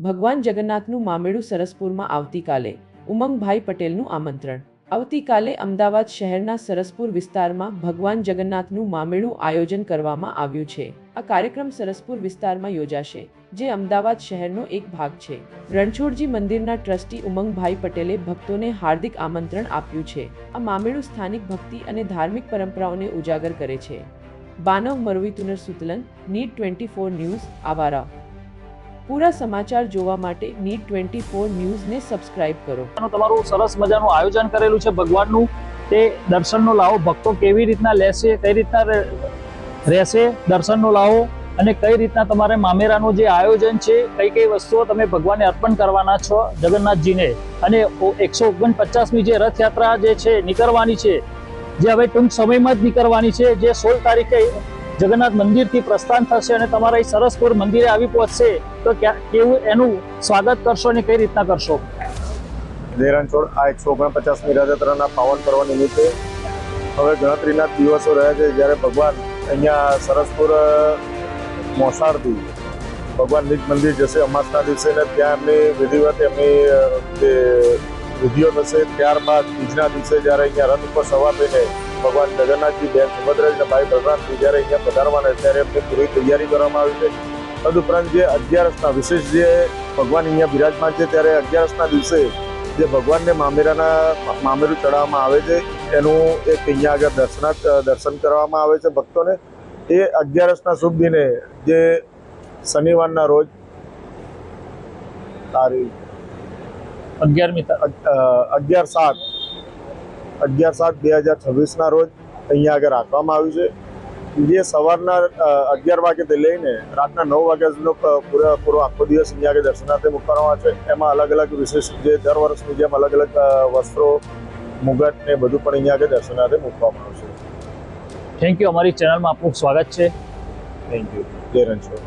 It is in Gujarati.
ભગવાન જગન્નાથનું મામેળું સરસપુરમાં આવતીકાલે ઉમંગભાઈ પટેલનું આમંત્રણ। આવતીકાલે અમદાવાદ શહેરના સરસપુર વિસ્તારમાં ભગવાન જગન્નાથનું મામેળું આયોજન કરવામાં આવ્યું છે। આ કાર્યક્રમ સરસપુર વિસ્તારમાં યોજાશે, જે અમદાવાદ શહેરનો એક ભાગ છે। રણછોડજી મંદિરના ટ્રસ્ટી ઉમંગભાઈ પટેલે ભક્તોને હાર્દિક આમંત્રણ આપ્યું છે। આ મામેળું સ્થાનિક ભક્તિ અને ધાર્મિક પરંપરાઓને ઉજાગર કરે છે। બાનવ મરવીતુનર સુતલન, નીટ 24 ન્યૂઝ આવારા। પૂરા સમાચાર જોવા માટે નીટ 24 ન્યૂઝને સબસ્ક્રાઇબ કરો। તમારું સરસ મજાનું આયોજન કરેલું છે ભગવાનનું, તે દર્શનનો લાવો ભક્તો કેવી રીતના લેશે, કઈ રીતના રહેશે દર્શનનો લાવો, અને કઈ રીતના તમારે મામેરાનું જે આયોજન છે, કઈ કઈ વસ્તુઓ તમે ભગવાનને અર્પણ કરવાના છો જગન્નાથજીને, અને 149મી જે રથયાત્રા જે છે નીકળવાની છે, જે હવે ટૂંક સમયમાં જ નીકળવાની છે, જે 16 તારીખે જગન્નાથ મંદિરથી પ્રસ્થાન થશે અને તમારા સરસપુર મંદિરે આવી પહોંચશે, તો કેવું એનું સ્વાગત કરશો અને કઈ રીતના કરશો? જય રણછોડ, આ 149મી રથયાત્રાના પાવન પર્વ નિમિત્તે હવે ગણતરીના દિવસો રહ્યા છે, જ્યારે ભગવાન અહીંયા સરસપુર મોસાળથી ભગવાન નિજ મંદિર જશે અમાસના દિવસે, ને ત્યાં એમની વિધિવત એમની જે વિધિઓ થશે। ત્યારબાદ બીજના દિવસે જ્યારે અહીંયા રથ ઉપર સવાર થઈને ભગવાન જગન્નાથજી, બેન સુભદ્રા અને ભાઈ બલરામજી જ્યારે અહીંયા પધારવાના, ત્યારે એમની પૂરી તૈયારી કરવામાં આવી છે। તદુપરાંત જે 11સના વિશેષ જે ભગવાન અહીંયા બિરાજમાન છે, ત્યારે 11સના દિવસે જે ભગવાનને મામેરું ચડાવવામાં આવે છે, એનું એક અહીંયા આગળ દર્શન કરવામાં આવે છે ભક્તોને। એ 11સના શુભ દિને જે શનિવારના રોજ તારીખ 11/7/2026ના રોજ અહીંયા આગળ રાખવામાં આવ્યું છે, જે સવારના 11 વાગ્યાથી લઈને રાતના 9 વાગ્યા સુધીનો પૂરો આખો દિવસ અહીંયા આગળ દર્શનાર્થે મૂકવામાં આવે છે। એમાં અલગ અલગ વિશેષ જે દર વર્ષની જેમ અલગ અલગ વસ્ત્રો, મુગટ ને બધું પણ અહીંયા આગળ દર્શનાર્થે મૂકવામાં આવશે। થેન્ક યુ, અમારી ચેનલમાં આપનું સ્વાગત છે। થેન્ક યુ, જય રણછોડ।